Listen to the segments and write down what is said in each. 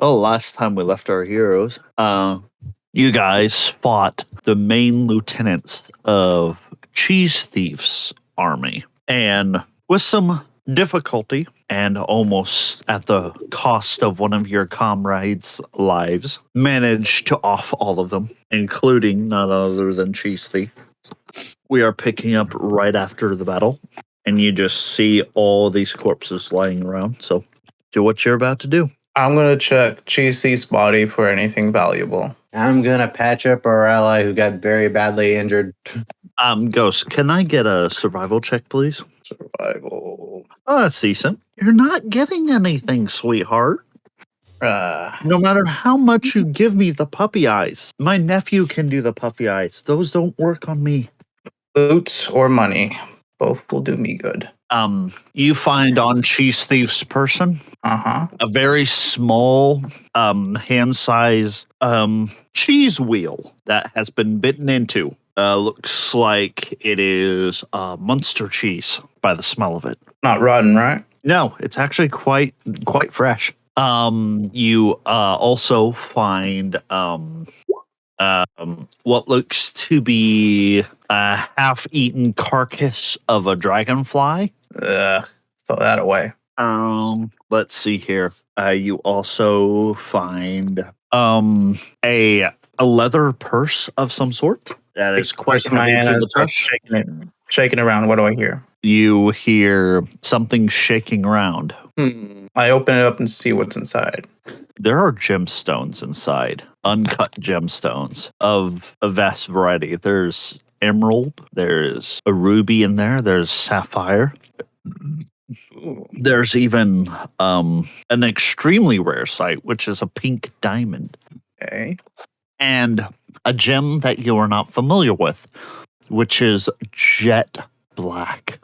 Oh, last time we left our heroes, you guys fought the main lieutenants of Cheese Thief's army. And with some difficulty and almost at the cost of one of your comrades' lives, managed to off all of them, including none other than Cheese Thief. We are picking up right after the battle, and you just see all these corpses lying around. So do what you're about to do. I'm going to check Cheese Thief's body for anything valuable. I'm going to patch up our ally who got very badly injured. Ghost, can I get a survival check, please? Survival. Oh, that's decent. You're not getting anything, sweetheart. No matter how much you give me the puppy eyes. My nephew can do the puppy eyes. Those don't work on me. Boots or money. Both will do me good. You find on Cheese Thief's person a very small, hand-size cheese wheel that has been bitten into. Looks like it is Munster cheese by the smell of it. Not rotten, right? No, it's actually quite fresh. You also find what looks to be a half-eaten carcass of a dragonfly. Throw that away. Let's see here. You also find a leather purse of some sort that is quite heavy to the touch. Shaking around. What do I hear? You hear something shaking around. I open it up and see what's inside. There are gemstones inside, uncut gemstones of a vast variety. There's emerald, there's a ruby in there, there's sapphire. There's even an extremely rare site, which is a pink diamond. Okay. And a gem that you are not familiar with, which is jet black,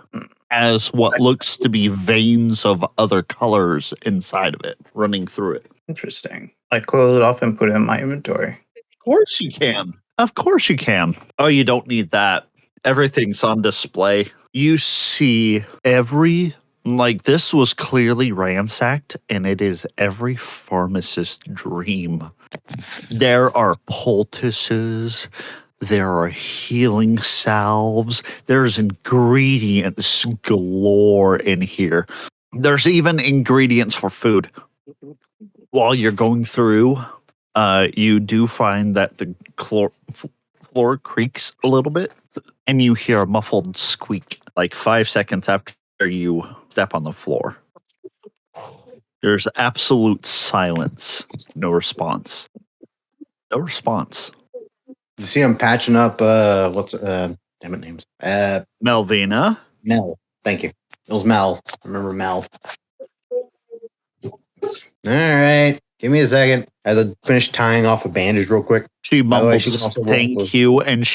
as what looks to be veins of other colors inside of it, running through it. Interesting. I close it off and put it in my inventory. Of course you can. Of course you can. Oh, you don't need that. Everything's on display. You see this was clearly ransacked, and it is every pharmacist's dream. There are poultices. There are healing salves. There's ingredients galore in here. There's even ingredients for food. While you're going through, you do find that the floor creaks a little bit, and you hear a muffled squeak, like 5 seconds after you step on the floor. There's absolute silence. No response. No response. You see I'm patching up, damn it names. Melvina. Mel. Thank you. It was Mel. I remember Mel. All right. Give me a second as I finish tying off a bandage real quick. She mumbles thank you, and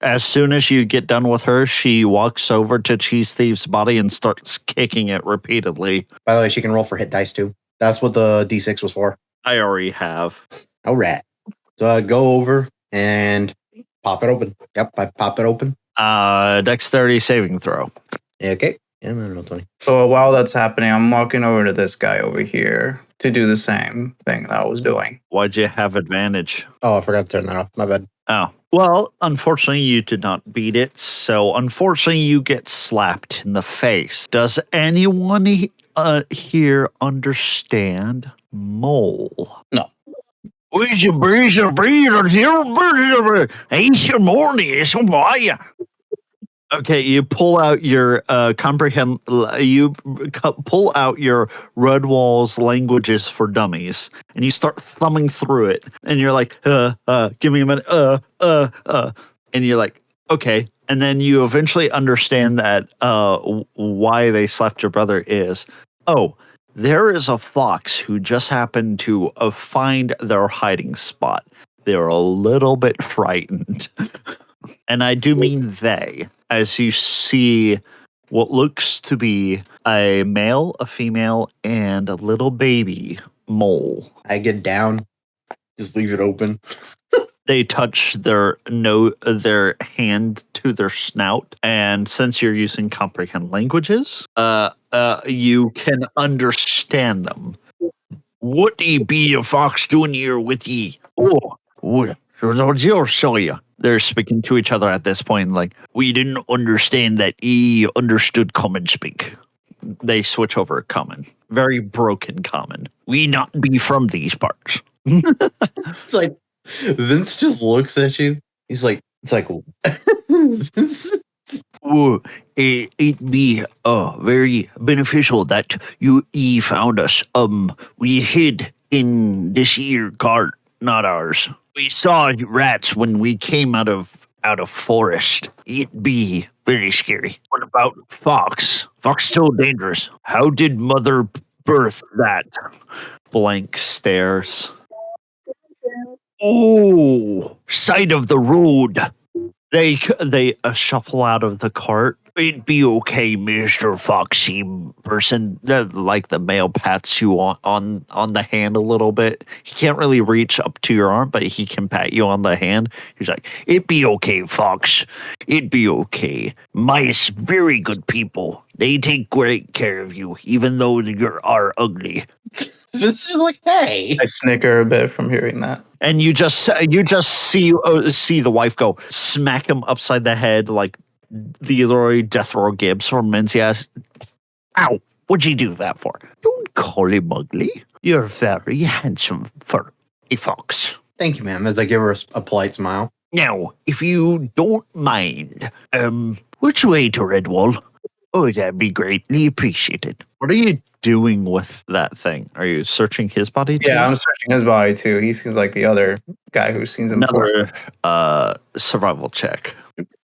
as soon as you get done with her, she walks over to Cheese Thief's body and starts kicking it repeatedly. By the way, she can roll for hit dice too. That's what the D6 was for. I already have. All right. So I go over and pop it open. Yep, I pop it open. Dexterity saving throw. Okay. Yeah, I'm gonna roll 20. So while that's happening, I'm walking over to this guy over here to do the same thing that I was doing. Why'd you have advantage? Oh, I forgot to turn that off. My bad. Oh. Well, unfortunately, you did not beat it. So, unfortunately, you get slapped in the face. Does anyone here understand mole? No. Okay, you pull out your comprehend. You pull out your Redwall's languages for dummies, and you start thumbing through it. And you're like, give me a minute, and you're like, okay. And then you eventually understand that why they slapped your brother is, there is a fox who just happened to find their hiding spot. They're a little bit frightened. And I do mean they, as you see what looks to be a male, a female, and a little baby mole. I get down, just leave it open. They touch their hand to their snout, and since you're using comprehend languages, you can understand them. What be a fox doing here with ye? Oh, I'll show you. They're speaking to each other at this point, like, we didn't understand that ye understood common speak. They switch over common. Very broken common. We not be from these parts. Like Vince just looks at you. He's like, it's like Oh, it be very beneficial that ye found us. We hid in this here cart, not ours. We saw rats when we came out of forest. It be very scary. What about fox? Fox still dangerous. How did mother birth that? Blank stares. Oh, side of the road. They shuffle out of the cart. It'd be okay, Mr. Foxy person. Like the male pats you on the hand a little bit. He can't really reach up to your arm, but he can pat you on the hand. He's like, it'd be okay, Fox. It'd be okay. Mice, very good people. They take great care of you, even though you are ugly. Vince is like, hey. I snicker a bit from hearing that. And you just see the wife go smack him upside the head like Leroy Death Row Gibbs from Mencias. Ow! What'd you do that for? Don't call him ugly. You're very handsome for a fox. Thank you, ma'am. As I give her a polite smile. Now, if you don't mind, which way to Redwall? Oh, that'd be greatly appreciated. What are you doing with that thing? Are you searching his body too? Yeah, I'm searching his body too. He seems like the other guy who seems important. Another survival check.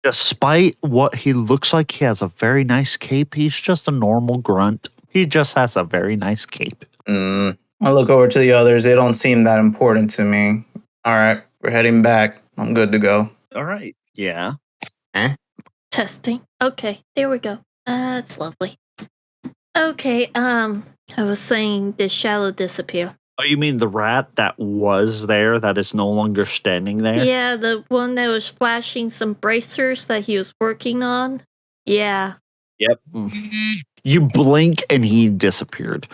Despite what he looks like, he has a very nice cape. He's just a normal grunt. He just has a very nice cape. I look over to the others. They don't seem that important to me. All right, we're heading back. I'm good to go. All right. Yeah. Testing. Okay, there we go. That's lovely. Okay, I was saying, did Shallow disappear? Oh, you mean the rat that was there that is no longer standing there? Yeah, the one that was flashing some bracers that he was working on? Yeah. Yep. You blink and he disappeared.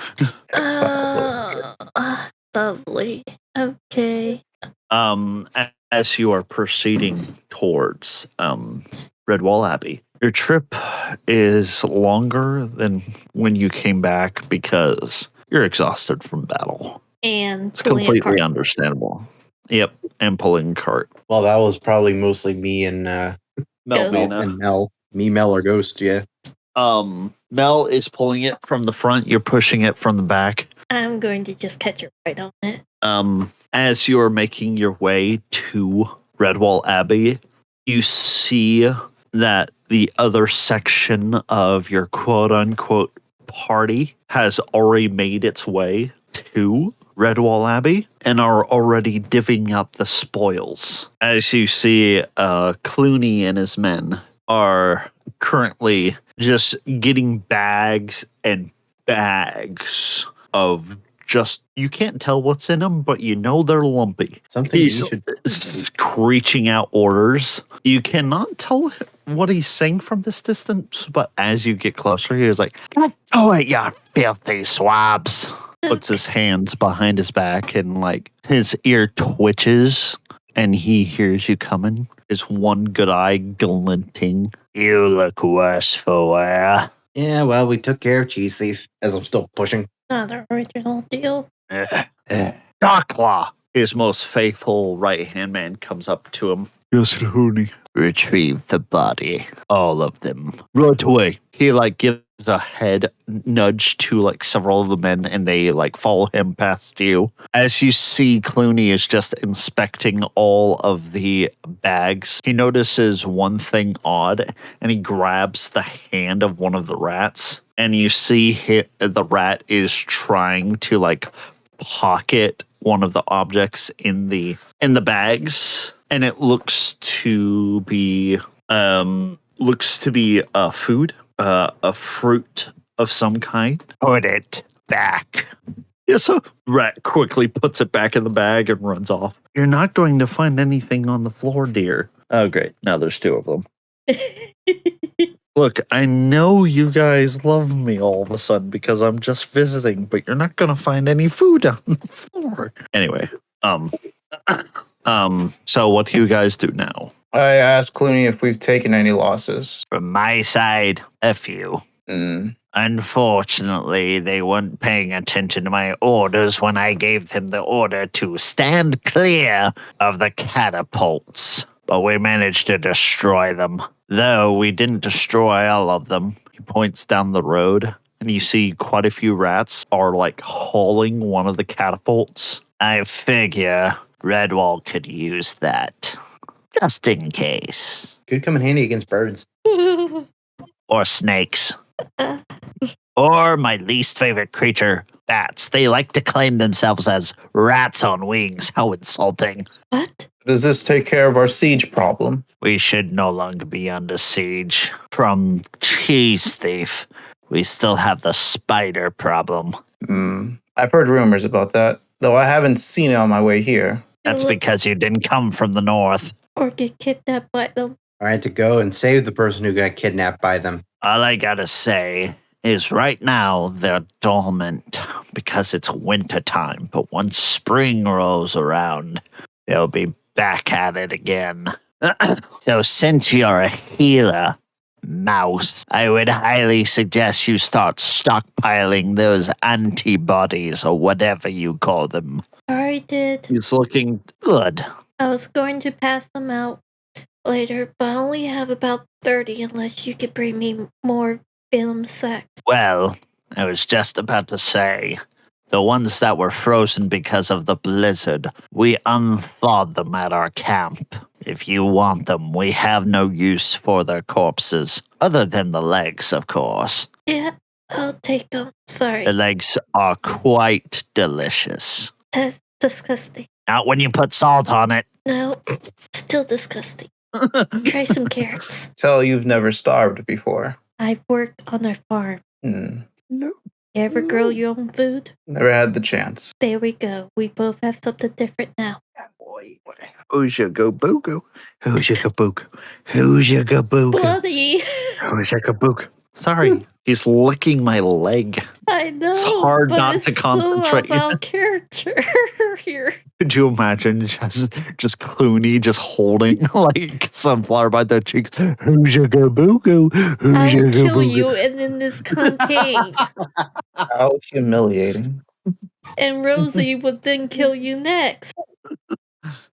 Lovely. Okay. As you are proceeding towards Redwall Abbey, your trip is longer than when you came back because you're exhausted from battle. And it's completely understandable. Yep, and pulling cart. Well, that was probably mostly me and Melvina. And Mel. Me, Mel, or Ghost, yeah. Mel is pulling it from the front. You're pushing it from the back. I'm going to just catch it right on it. As you're making your way to Redwall Abbey, you see that the other section of your quote-unquote party has already made its way to Redwall Abbey and are already divvying up the spoils. As you see, Clooney and his men are currently just getting bags and bags of just, you can't tell what's in them, but you know they're lumpy. Something He's you should screeching out orders. You cannot tell what he's saying from this distance, but as you get closer, he's like, "Oh, you filthy swabs!" Puts his hands behind his back and like his ear twitches, and he hears you coming. His one good eye glinting. You look worse for wear. Yeah, well, we took care of Cheese Thief as I'm still pushing. Not the original deal. Darklaw, his most faithful right-hand man, comes up to him. Yes, Hooney. Retrieve the body. All of them. Right away. He like gives a head nudge to like several of the men and they like follow him past you. As you see, Clooney is just inspecting all of the bags. He notices one thing odd and he grabs the hand of one of the rats. And you see the rat is trying to like pocket one of the objects in the bags, and it looks to be food, a fruit of some kind. Put it back. Yes, sir. Rat quickly puts it back in the bag and runs off. You're not going to find anything on the floor, dear. Oh, great. Now there's two of them. Look, I know you guys love me all of a sudden because I'm just visiting, but you're not gonna find any food on the floor. Anyway, so what do you guys do now? I asked Clooney if we've taken any losses. From my side, a few. Mm. Unfortunately, they weren't paying attention to my orders when I gave them the order to stand clear of the catapults. But we managed to destroy them. Though we didn't destroy all of them. He points down the road, and you see quite a few rats are like hauling one of the catapults. I figure Redwall could use that. Just in case. Could come in handy against birds. Or snakes. Or my least favorite creature, bats. They like to claim themselves as rats on wings. How insulting. What? Does this take care of our siege problem? We should no longer be under siege from Cheese Thief. We still have the spider problem. I've heard rumors about that, though I haven't seen it on my way here. That's because you didn't come from the north. Or get kidnapped by them. All right, to go and save the person who got kidnapped by them. All I gotta say is right now they're dormant because it's winter time. But once spring rolls around, they'll be back at it again. So since you're a healer, Mouse, I would highly suggest you start stockpiling those antibodies or whatever you call them. I did. He's looking good. I was going to pass them out later, but I only have about 30 unless you could bring me more venom sacs. Well, I was just about to say, the ones that were frozen because of the blizzard, we unthawed them at our camp. If you want them, we have no use for their corpses, other than the legs, of course. Yeah, I'll take them. Sorry. The legs are quite delicious. That's disgusting. Not when you put salt on it. No, still disgusting. Try some carrots. Tell you've never starved before. I've worked on a farm. No. You ever grow your own food? Never had the chance. There we go. We both have something different now. Who's your go-boo-goo? Who's your kabooka? Who's your kabooka? Bloody! Who's your kabooka? Sorry, he's licking my leg. I know. It's hard but not it's to concentrate. So about character here. Could you imagine just Clooney just holding like Sunflower by their cheeks? Who's your kabooka? I Who's your will kill kabooka? you and in this campaign. How humiliating. And Rosie would then kill you next.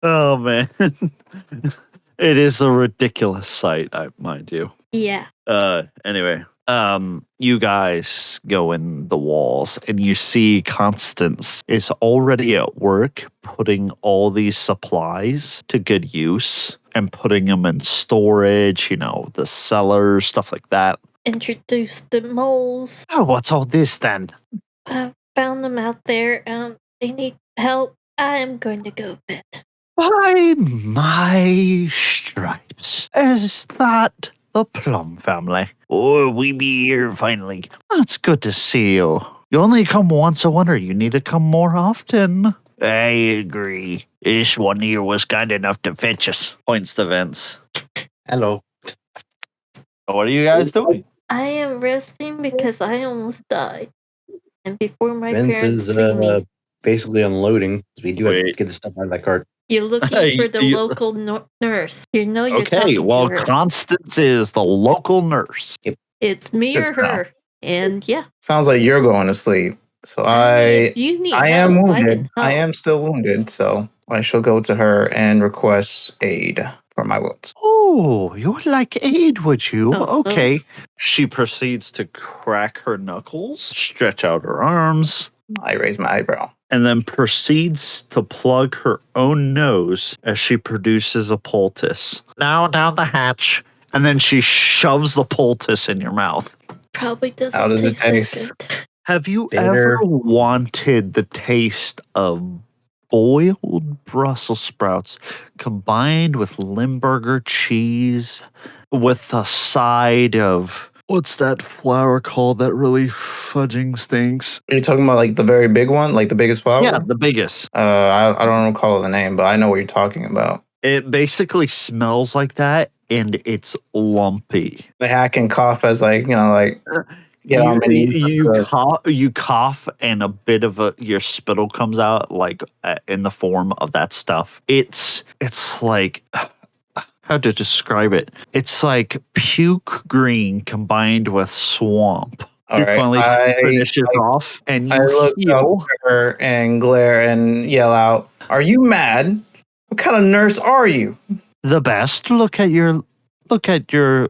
Oh man, it is a ridiculous sight, mind you. Yeah. Anyway, you guys go in the walls and you see Constance is already at work putting all these supplies to good use and putting them in storage, the cellars, stuff like that. Introduce the moles. Oh, what's all this then? I found them out there. They need help. I am going to go bed. By my stripes. Is that the Plum family? Oh, we be here finally. That's good to see you. You only come once a winter. You need to come more often. I agree. This one here was kind enough to fetch us. Points to Vince. Hello. What are you guys doing? I am resting because I almost died. And before my Vince parents is see me, basically unloading. We do have to Wait. get the stuff out of that cart. you're looking for the local nurse. You know you're Okay, talking well, to her. Constance is the local nurse. It's me Good or to know. her. And yeah. Sounds like you're going to sleep. So If you need I am help, wounded. can I help. am still wounded, so I shall go to her and request aid for my wounds. Oh, you would like aid, would you? Oh, Okay. She proceeds to crack her knuckles, stretch out her arms, I raise my eyebrow. and then proceeds to plug her own nose as she produces a poultice. Now down the hatch, and then she shoves the poultice in your mouth. Probably doesn't How does it taste taste? that good. Have you Bitter. ever wanted the taste of boiled Brussels sprouts combined with Limburger cheese with a side of what's that flour called that really fudging stinks? Are you talking about like the very big one, like the biggest flower? Yeah, the biggest. I don't recall the name, but I know what you're talking about. It basically smells like that, and it's lumpy. The hack and cough as like get on my knees. You cough, and a bit of your spittle comes out, like in the form of that stuff. It's like how to describe it. It's like puke green combined with swamp. All You right, finally finish it off, and I you look up heal. to her and glare and yell out, "Are you mad? What kind of nurse are you?" The best. Look at your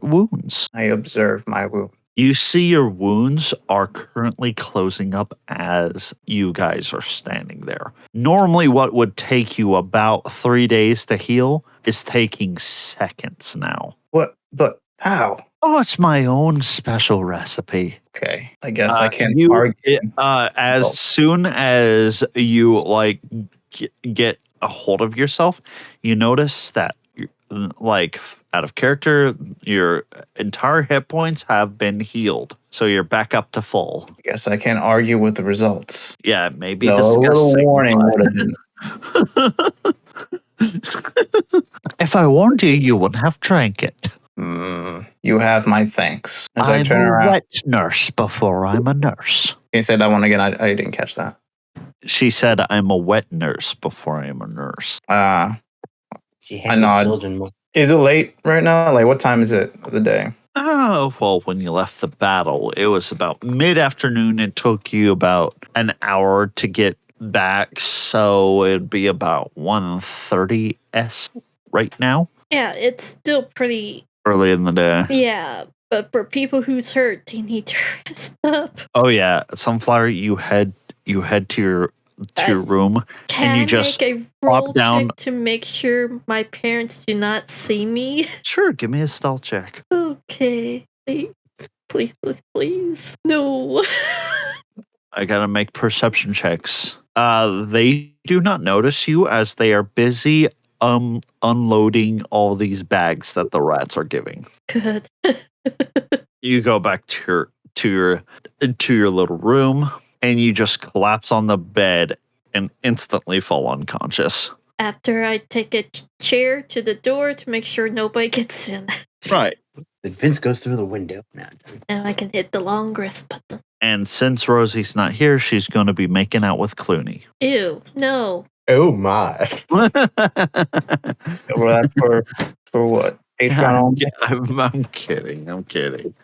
wounds. I observe my wound. You see your wounds are currently closing up as you guys are standing there. Normally, what would take you about 3 days to heal is taking seconds now. What? But how? Oh, it's my own special recipe. Okay, I guess I can't argue. As soon as you get a hold of yourself, you notice that like out of character, your entire hit points have been healed, so you're back up to full. I guess I can't argue with the results. Yeah, maybe No, a little disgusting. warning would have been. If I warned you, you wouldn't have drank it. You have my thanks. As I I'm turn a around, wet nurse before I'm a nurse. can you say that one again? I didn't catch that. She said, "I'm a wet nurse before I'm a nurse." She I hated nod. children more. Is it late right now? Like, what time is it of the day? Oh, well, when you left the battle, it was about mid-afternoon. It took you about an hour to get back, so it'd be about 1:30 right now. Yeah, it's still pretty. Early in the day. Yeah, but for people who's hurt, they need to rest up. Oh yeah, Sunflower, you head to your room, Can and you I just make a plop roll down. check to make sure my parents do not see me? Sure, give me a stealth check. Okay. Please. No. I gotta make perception checks. They do not notice you as they are busy unloading all these bags that the rats are giving. Good. You go back to your little room, and you just collapse on the bed and instantly fall unconscious. After I take a chair to the door to make sure nobody gets in. Right. Then Vince goes through the window. Nah. Now I can hit the long rest button. And since Rosie's not here, she's going to be making out with Clooney. Ew, no. Oh my! Well, that's for what? Patreon. I'm kidding.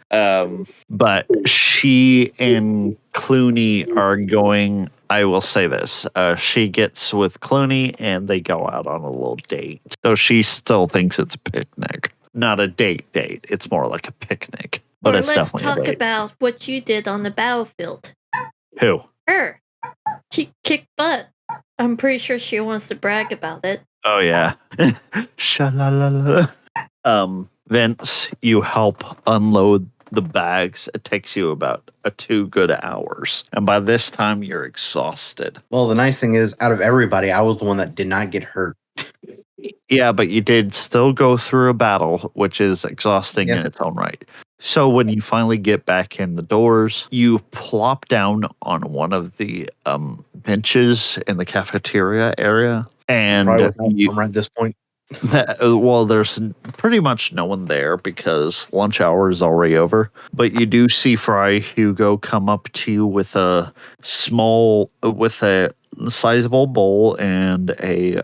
But she and Clooney are going. I will say this: she gets with Clooney, and they go out on a little date. So she still thinks it's a picnic, not a date. It's more like a picnic, but Or it's let's definitely a talk date. about what you did on the battlefield. Who? Her. She kicked butt. I'm pretty sure she wants to brag about it. Oh yeah. Shalalala. Vince, you help unload the bags. It takes you about 2 good hours. And by this time you're exhausted. Well, the nice thing is, out of everybody, I was the one that did not get hurt. Yeah, but you did still go through a battle, which is exhausting in its own right. So when you finally get back in the doors, you plop down on one of the benches in the cafeteria area. And Probably without camera at this point. well, there's pretty much no one there because lunch hour is already over. But you do see Fry Hugo come up to you with a sizable bowl and a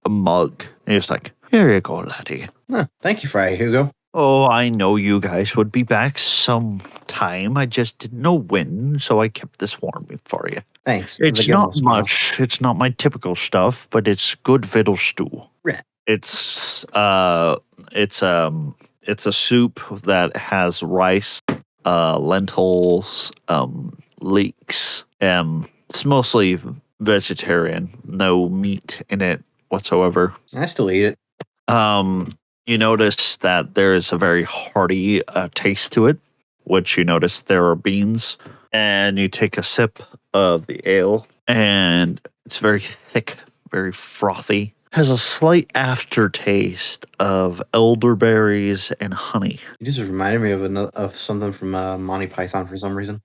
mug. And he's like, "Here you go, laddie." Huh, thank you, Fry Hugo. Oh, I know you guys would be back sometime. I just didn't know when, so I kept this warm for you. Thanks. It's not much. It's not my typical stuff, but it's good fiddle stew. Right. It's a soup that has rice, lentils, leeks. It's mostly vegetarian, no meat in it whatsoever. I still eat it. You notice that there is a very hearty taste to it, which you notice there are beans, and you take a sip of the ale, and it's very thick, very frothy. Has a slight aftertaste of elderberries and honey. You just reminded me of something from Monty Python for some reason.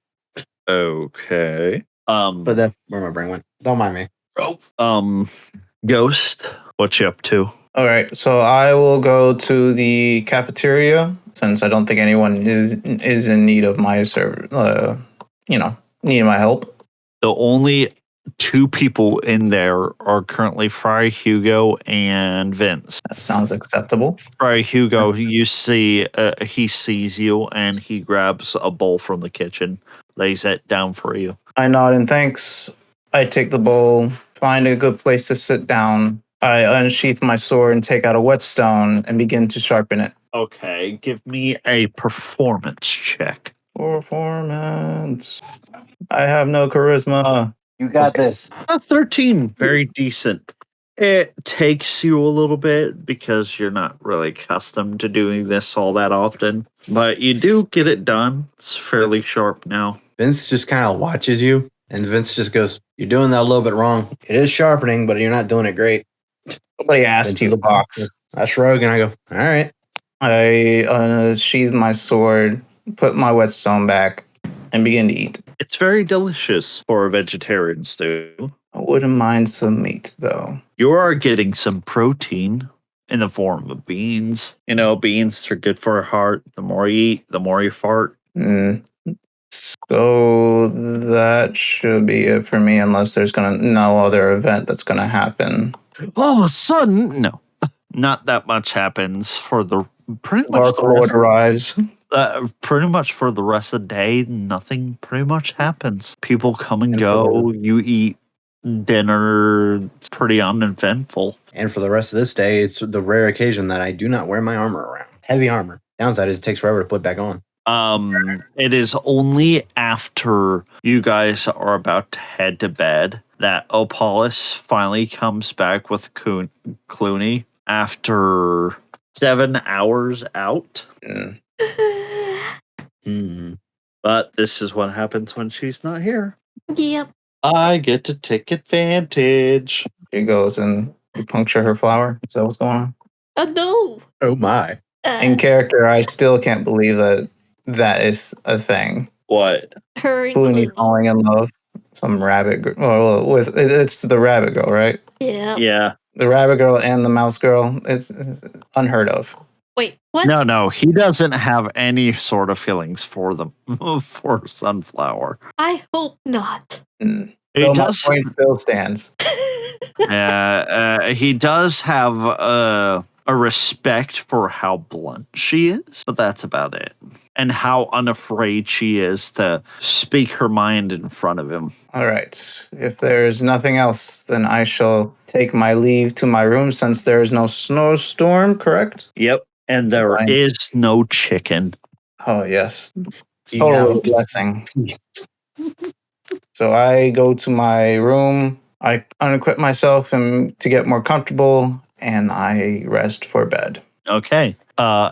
Okay. But that's where my brain went. Don't mind me. Ghost, what you up to? All right, so I will go to the cafeteria since I don't think anyone is in need of my need my help. The only two people in there are currently Friar Hugo and Vince. That sounds acceptable. Friar Hugo, you see, he sees you and he grabs a bowl from the kitchen, lays it down for you. I nod in thanks. I take the bowl, find a good place to sit down. I unsheath my sword and take out a whetstone and begin to sharpen it. Okay, give me a performance check. Performance. I have no charisma. You got this. A 13, very decent. It takes you a little bit because you're not really accustomed to doing this all that often, but you do get it done. It's fairly sharp now. Vince just kind of watches you, and Vince just goes, "You're doing that a little bit wrong. It is sharpening, but you're not doing it great." Nobody asked you, box. I shrug and I go, "All right." I sheathe my sword, put my whetstone back, and begin to eat. It's very delicious for a vegetarian stew. I wouldn't mind some meat, though. You are getting some protein in the form of beans. You know, beans are good for your heart. The more you eat, the more you fart. So that should be it for me, unless there's no other event that's gonna happen. All of a sudden, no, not that much happens for the pretty much Dark the Lord rest, arrives. pretty much for the rest of the day. Nothing pretty much happens. People come and go. You eat dinner. It's pretty uneventful. And for the rest of this day, it's the rare occasion that I do not wear my armor around. Heavy armor. Downside is it takes forever to put back on. It is only after you guys are about to head to bed that Opolis finally comes back with Clooney after 7 hours out. But this is what happens when she's not here. Yep. I get to take advantage. She goes and you puncture her flower. Is that what's going on? Oh no. Oh my. In character, I still can't believe that is a thing. What? Her and Clooney Clooney. falling in love. Some rabbit girl. Well, it's the rabbit girl, right? Yeah. Yeah. The rabbit girl and the mouse girl. It's unheard of. Wait, what? No, he doesn't have any sort of feelings for them, for Sunflower. I hope not. He So my does. point still stands. He does have a respect for how blunt she is, but that's about it. And how unafraid she is to speak her mind in front of him. All right. If there's nothing else, then I shall take my leave to my room since there is no snowstorm, correct? Yep. And there Fine. is no chicken. Oh, yes. You Total got- blessing. So I go to my room. I unequip myself and to get more comfortable, and I rest for bed. Okay.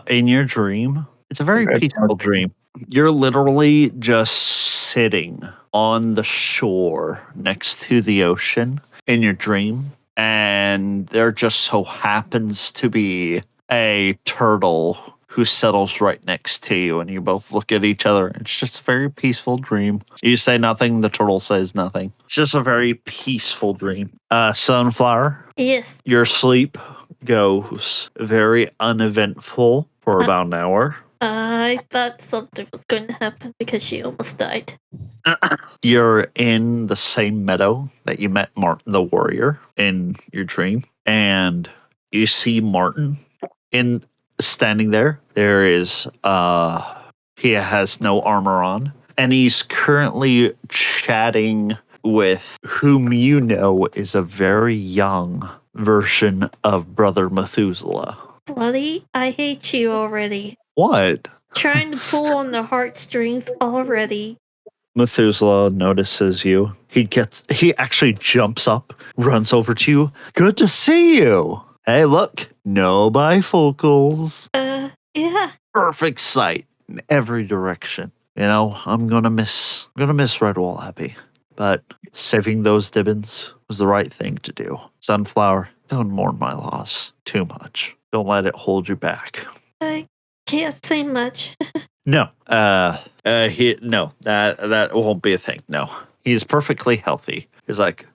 In your dream, it's a very Very peaceful perfect. dream. You're literally just sitting on the shore next to the ocean in your dream, and there just so happens to be a turtle who settles right next to you, and you both look at each other. It's just a very peaceful dream. You say nothing, the turtle says nothing. It's just a very peaceful dream. Sunflower, Yes. your sleep goes very uneventful for about an hour. I thought something was going to happen because she almost died. You're in the same meadow that you met Martin the warrior in your dream, and you see Martin standing there. There is he has no armor on, and he's currently chatting with whom you know is a very young version of Brother Methuselah. Bloody, I hate you already. What? Trying to pull on the heartstrings already. Methuselah notices you. He actually jumps up, runs over to you. Good to see you. Hey, look, no bifocals. Yeah. Perfect sight in every direction. You know, I'm gonna miss Redwall Abbey, but saving those Dibbins was the right thing to do. Sunflower, don't mourn my loss too much. Don't let it hold you back. I can't say much. No, that won't be a thing. No, he's perfectly healthy. He's like,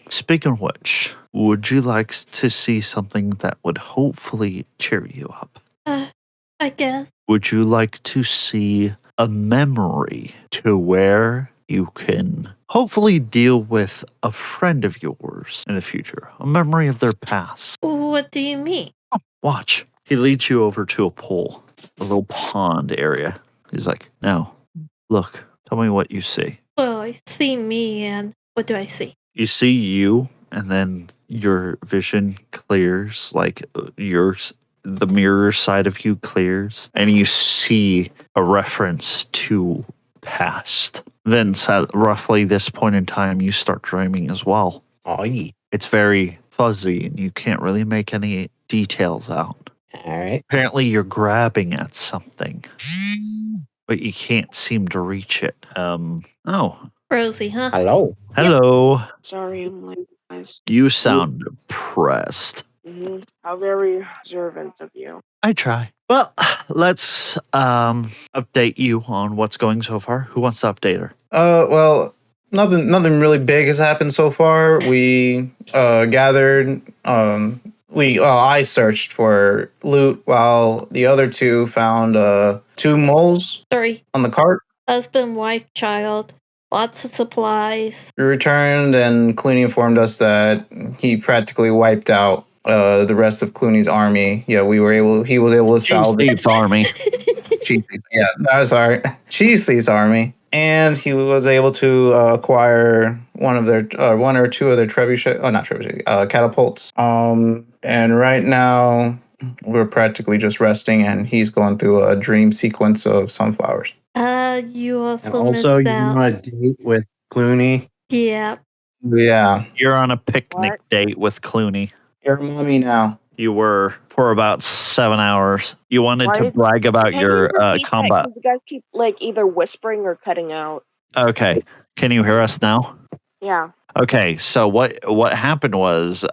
Speaking of which, would you like to see something that would hopefully cheer you up? I guess. Would you like to see a memory to where you can hopefully deal with a friend of yours in the future? A memory of their past. What do you mean? Watch. He leads you over to a pool, a little pond area. He's like, now, look, tell me what you see. Well, I see me, and what do I see? You see you, and then your vision clears, like the mirror side of you clears, and you see a reference to past. Then at roughly this point in time, you start dreaming as well. Oh, yeah. It's very fuzzy, and you can't really make any details out. All right. Apparently, you're grabbing at something, but you can't seem to reach it. Oh, Rosie, huh? Hello. hello. Sorry, I'm late, guys. You sound depressed. How very observant of you. I try. Well, let's update you on what's going so far. Who wants to update her? Well, nothing really big has happened so far. We gathered. I searched for loot while the other two found 2 moles 3. on the cart. Husband, wife, child. Lots of supplies. We returned, and Clooney informed us that he practically wiped out the rest of Clooney's army. Yeah, he was able to salvage Chief's army. Cheese Thief's, yeah, no, sorry, Cheese Thief's army, and he was able to acquire one or two of their catapults. And right now we're practically just resting, and he's going through a dream sequence of sunflowers. You And also also, missed you're out. on a date with Clooney. Yeah. Yeah, You're on a picnic What? date with Clooney. you're a mommy now. You were for about 7 hours. You wanted Why to did- brag about Can your you repeat that? combat. 'Cause you guys keep either whispering or cutting out. Okay. Can you hear us now? Yeah. Okay, so what happened was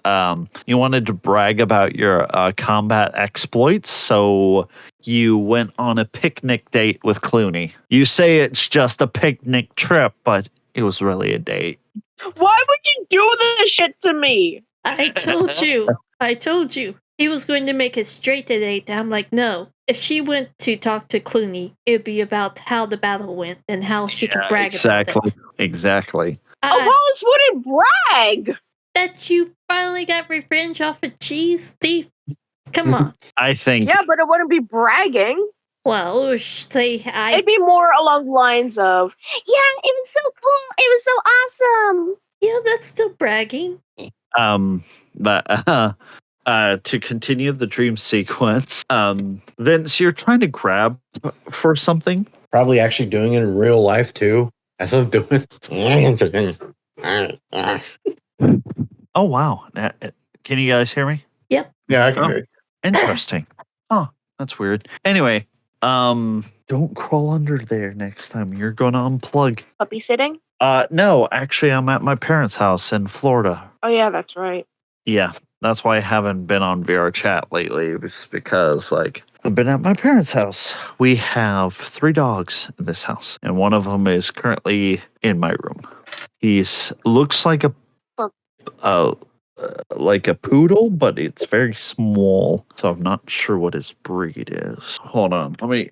you wanted to brag about your combat exploits, so you went on a picnic date with Clooney. You say it's just a picnic trip, but it was really a date. Why would you do this shit to me? I told you. I told you. He was going to make it straight to date. I'm like, no. If she went to talk to Clooney, it'd be about how the battle went and how she could brag about it. Exactly. Oh, Wallace wouldn't brag. That you finally got revenge off of Cheese Thief? Come on. I think Yeah, but it wouldn't be bragging. Well, say It'd be more along the lines of, yeah, it was so cool. It was so awesome. yeah, that's still bragging. but to continue the dream sequence, Vince, you're trying to grab for something. Probably actually doing it in real life too. As I'm doing. Oh wow. Can you guys hear me? Yeah, I can Oh. hear you. Interesting. Oh, that's weird. Anyway, don't crawl under there next time. You're gonna unplug. Puppy sitting? No, actually I'm at my parents' house in Florida. Oh, yeah, that's right. Yeah, that's why I haven't been on VR chat lately. It's because I've been at my parents' house. We have 3 dogs in this house, and one of them is currently in my room. He's looks like a poodle, but it's very small, so I'm not sure what his breed is. Hold on, let me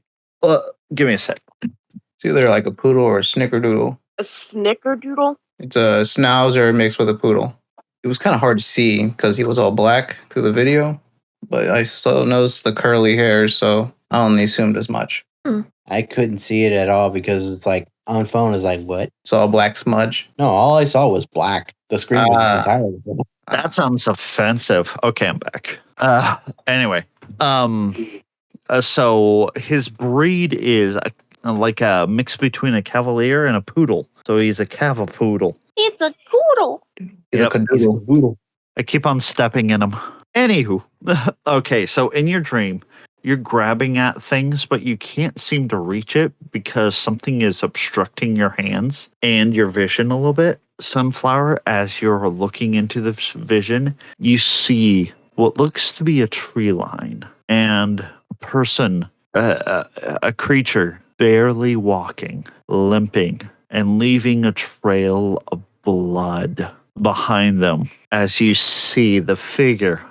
give me a sec. It's either like a poodle or a snickerdoodle. A snickerdoodle? It's a schnauzer mixed with a poodle. It was kind of hard to see because he was all black through the video, but I still noticed the curly hair, so I only assumed as much. I couldn't see it at all because it's like on phone is like what? It's all black smudge. No, all I saw was black. The screen was entirely black. That sounds offensive. Okay, I'm back. Anyway, so his breed is like a mix between a cavalier and a poodle. So he's a cavapoodle. It's a poodle. He's Yep. a He's a cadoodle. poodle. I keep on stepping in him. Anywho, okay, so in your dream, you're grabbing at things, but you can't seem to reach it because something is obstructing your hands and your vision a little bit. Sunflower, as you're looking into the vision, you see what looks to be a tree line and a person, a creature barely walking, limping, and leaving a trail of blood behind them as you see the figure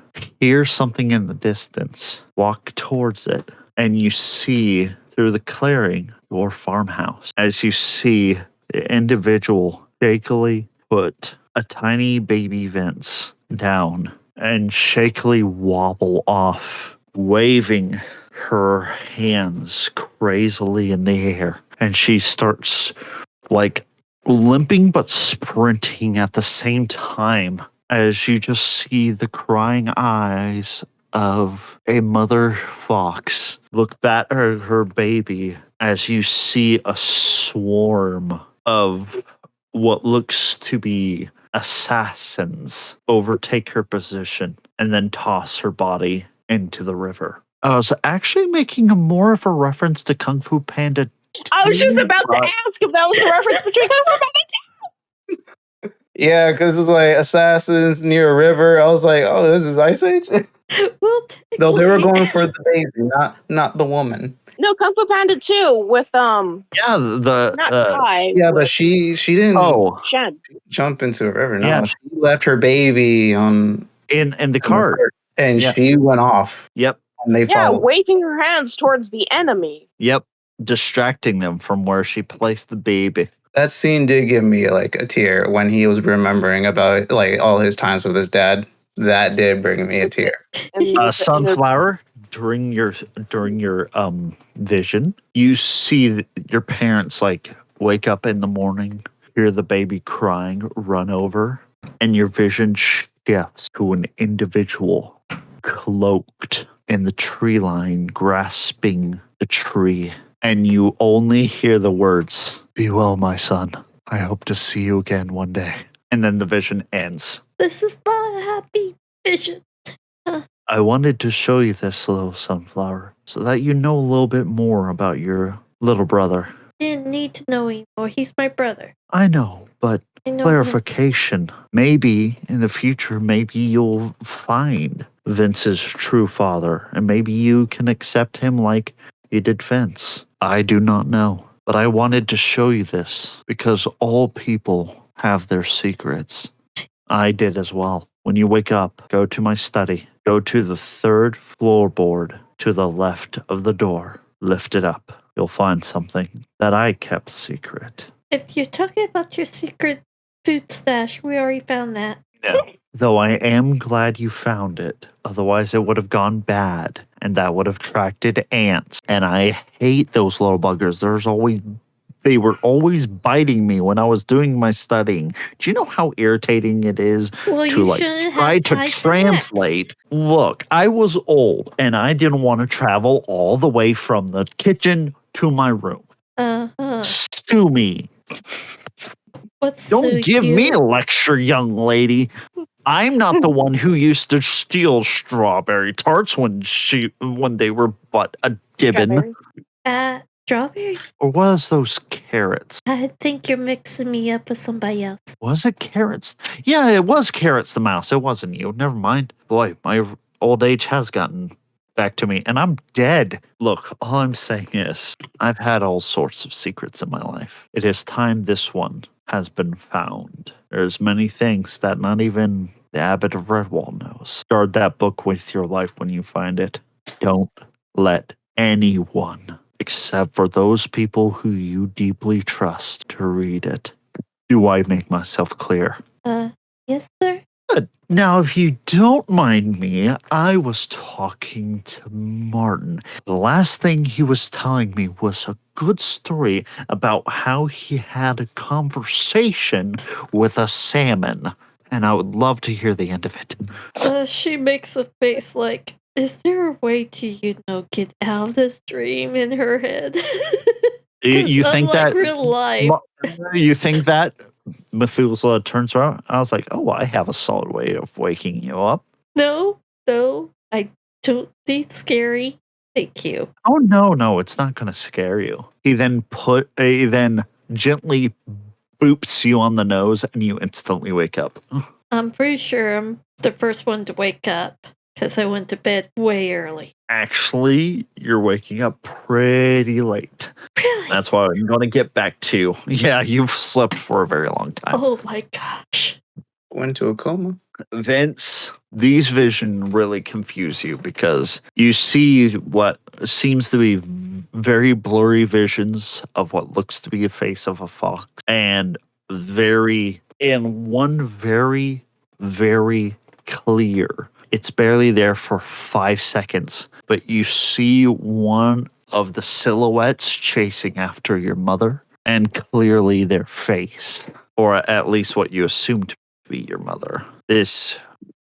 hear something in the distance, walk towards it, and you see through the clearing your farmhouse as you see the individual shakily put a tiny baby Vince down and shakily wobble off, waving her hands crazily in the air. And she starts like limping but sprinting at the same time as you just see the crying eyes of a mother fox look back at her baby as you see a swarm of what looks to be assassins overtake her position and then toss her body into the river. I was actually making more of a reference to Kung Fu Panda. I was just about to ask if that was the reference between Kung Fu Panda. Yeah, because it's like assassins near a river. I was like, oh, this is Ice Age. Well, No, they were technically- going for the baby, not the woman. No, Kung Fu Panda 2 with Yeah, the not Kai. Yeah, with but she didn't Shen. jump into a river. No, Yeah. she left her baby on in the the cart. and Yeah. she went off. Yep, And they Yeah, followed. waving her hands towards the enemy. yep, distracting them from where she placed the baby. That scene did give me like a tear when he was remembering about like all his times with his dad. That did bring me a tear. And Sunflower, during your vision, you see your parents like wake up in the morning, hear the baby crying, run over, and your vision shifts to an individual cloaked in the tree line, grasping the tree, and you only hear the words, "Be well, my son. I hope to see you again one day." And then the vision ends. This is not a happy vision. I wanted to show you this, little sunflower, so that you know a little bit more about your little brother. Didn't need to know anymore. He's my brother. I know, but I know him. clarification. Maybe in the future, maybe you'll find Vince's true father, and maybe you can accept him like you did Vince. I do not know, but I wanted to show you this because all people have their secrets. I did as well. When you wake up, go to my study. Go to the third floorboard to the left of the door. Lift it up. You'll find something that I kept secret. If you're talking about your secret food stash, we already found that. No. Though I am glad you found it. Otherwise, it would have gone bad, and that would have attracted ants. And I hate those little buggers. They were always biting me when I was doing my studying. Do you know how irritating it is Well, to you like shouldn't try have to tried translate? Look, I was old and I didn't want to travel all the way from the kitchen to my room. Uh-huh. Sue me. What's Don't give me a lecture, young lady. I'm not the one who used to steal strawberry tarts when they were but a dibbin. Strawberry? Or was those carrots? I think you're mixing me up with somebody else. Was it carrots? Yeah, it was Carrots the mouse. It wasn't you. Never mind. Boy, my old age has gotten back to me, and I'm dead. Look, all I'm saying is I've had all sorts of secrets in my life. It is time this one has been found. There's many things that not even the Abbot of Redwall knows. Guard that book with your life when you find it. Don't let anyone, except for those people who you deeply trust, to read it. Do I make myself clear? Yes, sir. Good. Now, if you don't mind me, I was talking to Martin. The last thing he was telling me was a good story about how he had a conversation with a salmon. And I would love to hear the end of it. She makes a face like, is there a way to, get out of this dream in her head? You think unlike that real life. You think that Methuselah turns around? I was like, oh, I have a solid way of waking you up. No, I don't think scary. Thank you. Oh no, it's not going to scare you. He then gently boops you on the nose, and you instantly wake up. I'm pretty sure I'm the first one to wake up because I went to bed way early. Actually, you're waking up pretty late. Really? That's why I'm going to get back to. Yeah, you've slept for a very long time. Oh my gosh. Went to a coma. Vince, these visions really confuse you because you see what seems to be very blurry visions of what looks to be a face of a fox, and one very, very clear. It's barely there for 5 seconds, but you see one of the silhouettes chasing after your mother, and clearly their face, or at least what you assume to be your mother. This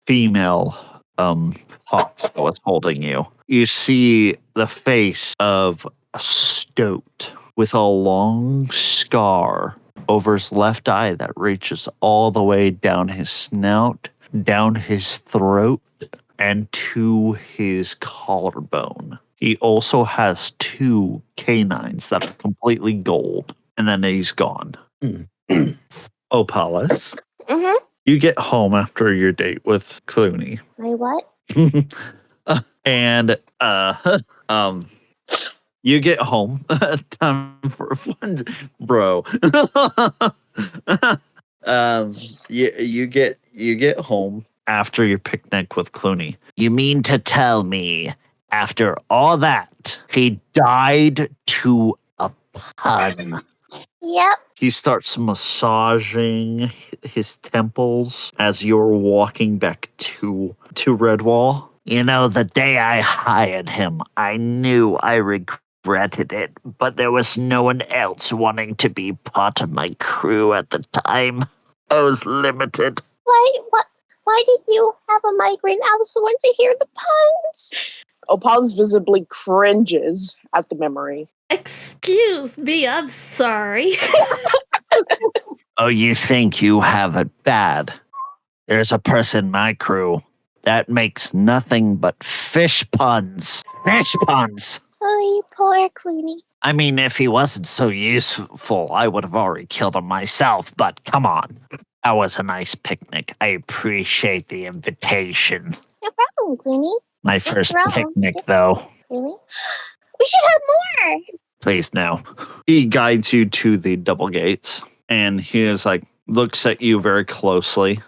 female fox that was holding you. You see the face of a stoat with a long scar over his left eye that reaches all the way down his snout, down his throat, and to his collarbone. He also has 2 canines that are completely gold, and then he's gone. Opalis, Mm-hmm. you get home after your date with Clooney. My what? And you get home. Time for fun, bro. You get home after your picnic with Clooney. You mean to tell me after all that he died to a pun? Yep. He starts massaging his temples as you're walking back to Redwall. You know, the day I hired him, I knew I regretted it, but there was no one else wanting to be part of my crew at the time. I was limited. Why did you have a migraine? I was the one to hear the puns. Opalis visibly cringes at the memory. Excuse me, I'm sorry. Oh, you think you have it bad? There's a person in my crew that makes nothing but fish puns. Fish puns! Oh, you poor Clooney. I mean, if he wasn't so useful, I would have already killed him myself, but come on. That was a nice picnic. I appreciate the invitation. No problem, Clooney. My first wrong. picnic, though. Really? We should have more. Please, no. He guides you to the double gates, and he is like, looks at you very closely.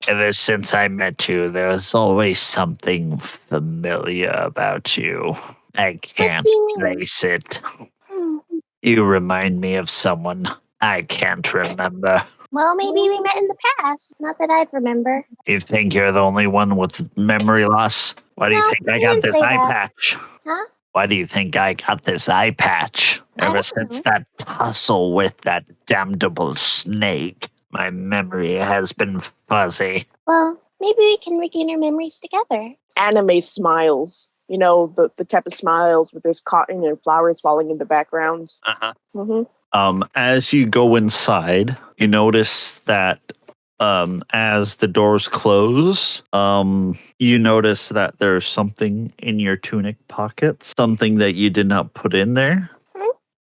Ever since I met you, there's always something familiar about you. I can't do you mean? place it. Hmm. You remind me of someone I can't remember. Well, maybe we met in the past. Not that I'd remember. You think you're the only one with memory loss? Why do you No, think I I got didn't this say eye that. patch? Huh? Why do you think I got this eye patch? I Ever don't since know. that tussle with that damnable snake, my memory has been fuzzy. Well, maybe we can regain our memories together. Anime smiles. You know, the type of smiles where there's cotton and flowers falling in the background. Uh-huh. Mm-hmm. As you go inside, you notice that as the doors close, you notice that there's something in your tunic pockets, something that you did not put in there,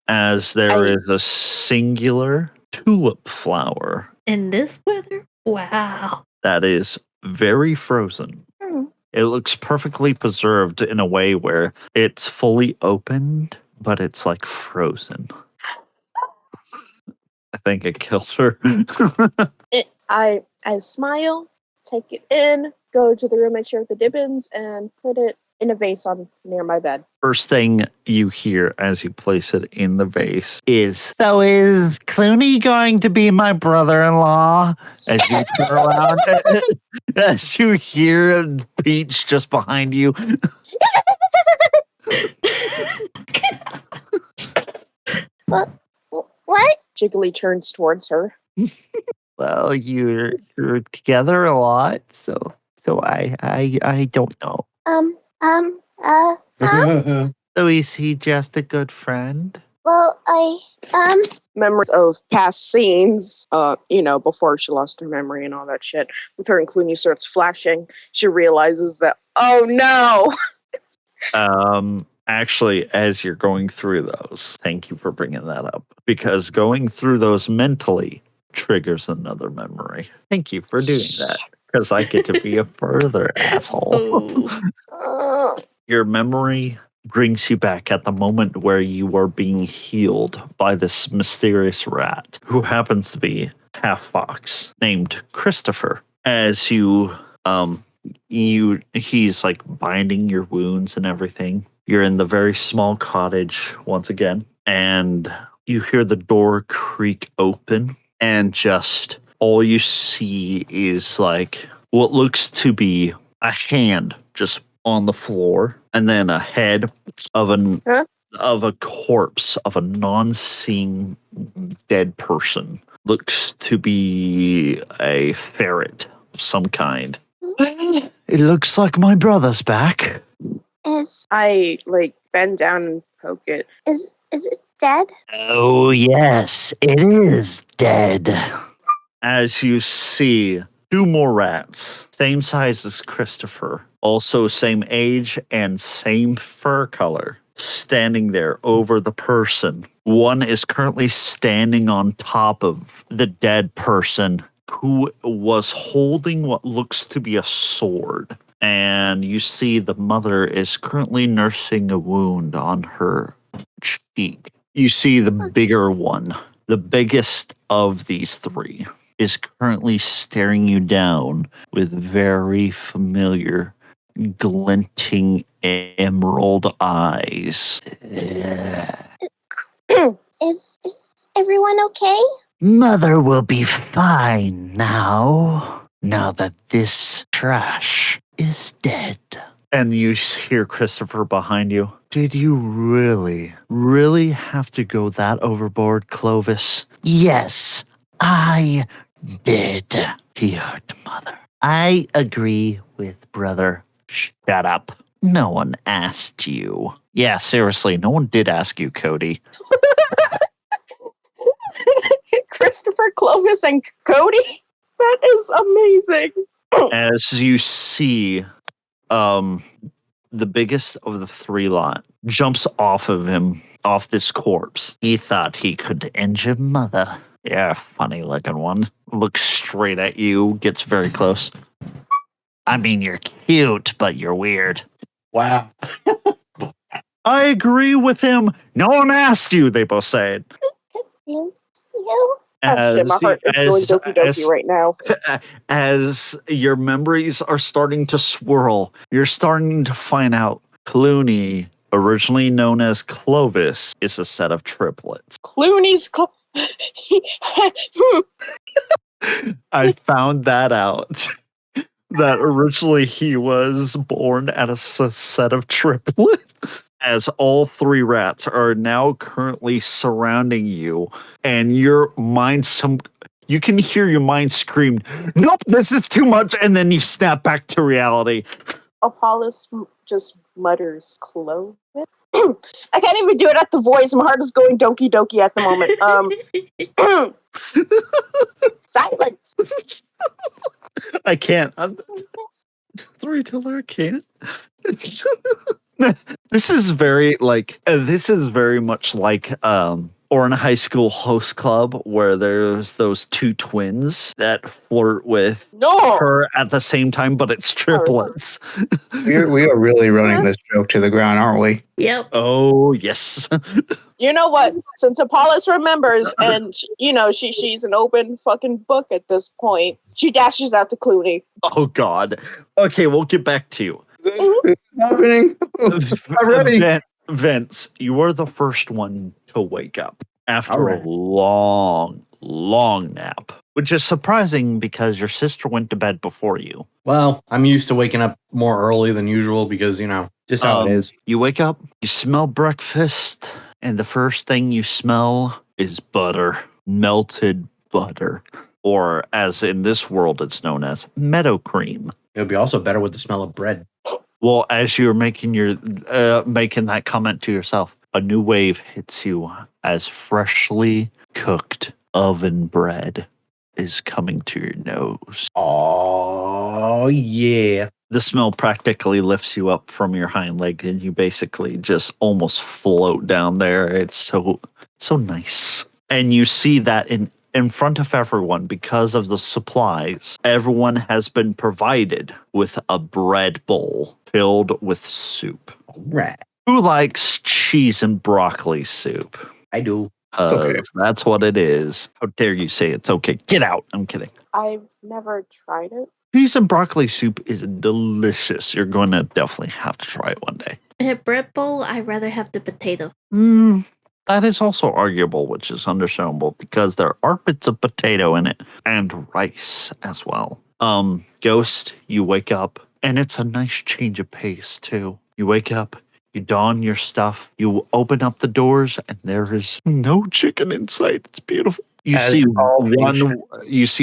as there is a singular tulip flower In this weather? Wow. that is very frozen. Hmm. It looks perfectly preserved in a way where it's fully opened, but it's like frozen. I think it killed her. I smile, take it in, go to the room I share with the Dibbins, and put it in a vase on near my bed. First thing you hear as you place it in the vase is, "So is Clooney going to be my brother-in-law?" As you turn around, as you hear Peach just behind you. What? Jiggly turns towards her. Well, you're together a lot, so I don't know. Huh? So is he just a good friend? Well, Memories of past scenes, before she lost her memory and all that shit. With her and Clooney starts flashing, she realizes that, oh no! Actually, as you're going through those, thank you for bringing that up, because going through those mentally triggers another memory. Thank you for doing that, because I get to be a further asshole. Oh. Your memory brings you back at the moment where you were being healed by this mysterious rat, who happens to be half fox named Christopher. As he's like binding your wounds and everything. You're in the very small cottage once again, and you hear the door creak open, and just all you see is like what looks to be a hand just on the floor, and then a head of a corpse of a non-seeing dead person. Looks to be a ferret of some kind. It looks like my brother's back. I bend down and poke it. Is it dead? Oh, yes, it is dead. As you see 2 more rats, same size as Christopher, also same age and same fur color, standing there over the person. One is currently standing on top of the dead person who was holding what looks to be a sword. And you see the mother is currently nursing a wound on her cheek. You see the bigger one, the biggest of these 3, is currently staring you down with very familiar, glinting emerald eyes. Is everyone okay? Mother will be fine now that this trash is dead. And you hear Christopher behind you. Did you really have to go that overboard, Clovis? Yes, I did. He hurt Mother. I agree with brother. Shut up. No one asked you. Yeah, seriously, no one did ask you, Cody. Christopher, Clovis, and Cody? That is amazing. As you see, the biggest of the 3 lot jumps off of him, off this corpse. He thought he could injure Mother. Yeah, funny looking one. Looks straight at you, gets very close. I mean, you're cute, but you're weird. Wow. I agree with him. No one asked you, they both said. You? Oh shit, my heart is going doki doki right now. As your memories are starting to swirl, you're starting to find out Clooney, originally known as Clovis, is a set of triplets. Clooney's I found that out. That originally he was born at a set of triplets. As all 3 rats are now currently surrounding you, and your mind, you can hear your mind scream, "Nope, this is too much," and then you snap back to reality. Apollos just mutters, "Clovis." I can't even do it at the voice. My heart is going doki doki at the moment. Silence. I can't. Storyteller can't. This is very much like or in a high school host club where there's those 2 twins that flirt with her at the same time, but it's triplets. We are really running this joke to the ground, aren't we? Yep. Oh yes. You know what? Since Apollos remembers, and she's an open fucking book at this point, she dashes out to Clooney. Oh God. Okay, we'll get back to you. It's happening. I'm ready. Vince, you are the first one to wake up after a long nap, which is surprising because your sister went to bed before you. Well, I'm used to waking up more early than usual because, just how it is. You wake up, you smell breakfast, and the first thing you smell is butter, melted butter, or as in this world it's known as meadow cream. It would be also better with the smell of bread. Well, as you're making making that comment to yourself, a new wave hits you as freshly cooked oven bread is coming to your nose. Oh, yeah. The smell practically lifts you up from your hind leg, and you basically just almost float down there. It's so nice. And you see that in front of everyone, because of the supplies, everyone has been provided with a bread bowl filled with soup. Right. Who likes cheese and broccoli soup? I do. It's okay. That's what it is. How dare you say it's okay? Get out. I'm kidding. I've never tried it. Peas and broccoli soup is delicious. You're going to definitely have to try it one day. In a bread bowl, I'd rather have the potato. That is also arguable, which is understandable because there are bits of potato in it and rice as well. Ghost, you wake up and it's a nice change of pace too. You wake up, you don your stuff, you open up the doors, and there is no chicken in sight. It's beautiful. You As see all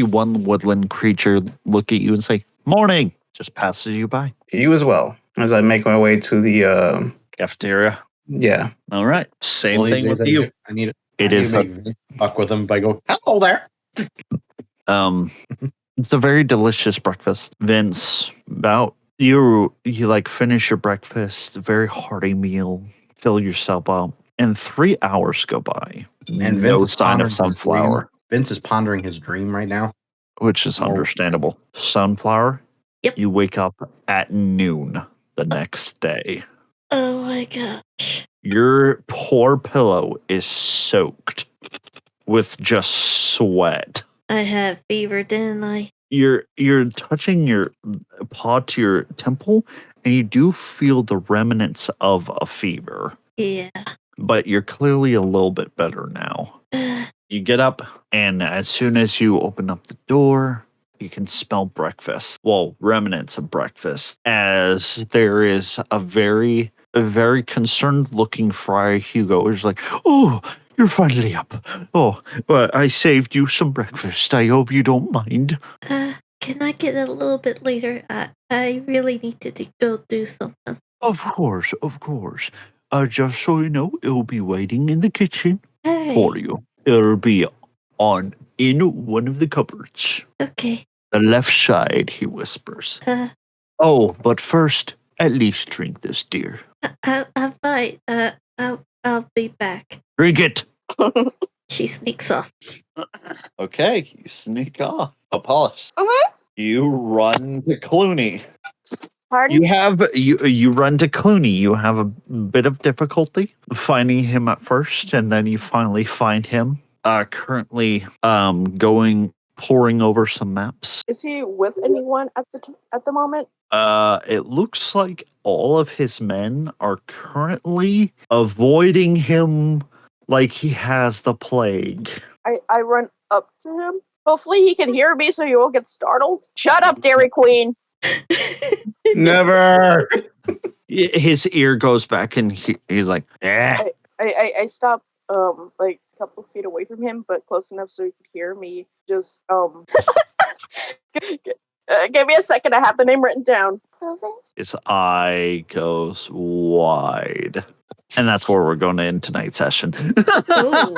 one woodland creature look at you and say, "Morning," just passes you by. You as well. As I make my way to the Cafeteria. yeah. All right. Same Well, thing these with days, you. I need it. It I is need to make fuck with them by go, hello there. It's a very delicious breakfast. Vince, about you like finish your breakfast, very hearty meal, fill yourself up, and 3 hours go by. And No Vince is sign pondering of his sunflower, dream. Vince is pondering his dream right now. which is Oh. understandable. Sunflower, Yep. you wake up at noon the next day. Oh my gosh. Your poor pillow is soaked with just sweat. I had fever, didn't I? You're touching your paw to your temple, and you do feel the remnants of a fever, Yeah. but you're clearly a little bit better now. You get up, and as soon as you open up the door, you can smell breakfast. Well, remnants of breakfast, as there is a very concerned looking Friar Hugo who's like, "Oh, you're finally up. Oh, well, I saved you some breakfast. I hope you don't mind." Can I get a little bit later? I really needed to go do something. Of course, of course. Just so you know, it'll be waiting in the kitchen for Alright. you. It'll be in one of the cupboards. Okay. The left side, he whispers. Uh, Oh, but first, at least drink this, dear. I might. I'll be back. Drink it. She sneaks off. Okay, you sneak off. Apollos. Mhm. You run to Clooney. Pardon? You run to Clooney. You have a bit of difficulty finding him at first, and then you finally find him. Currently, poring over some maps. Is he with anyone at the moment? It looks like all of his men are currently avoiding him like he has the plague. I run up to him. Hopefully he can hear me so he won't get startled. Shut up, Dairy Queen. Never. His ear goes back and he's like, eh. I stop like a couple feet away from him, but close enough so he could hear me. Just give me a second. I have the name written down. His eye goes wide. And that's where we're going to end tonight's session. Ooh.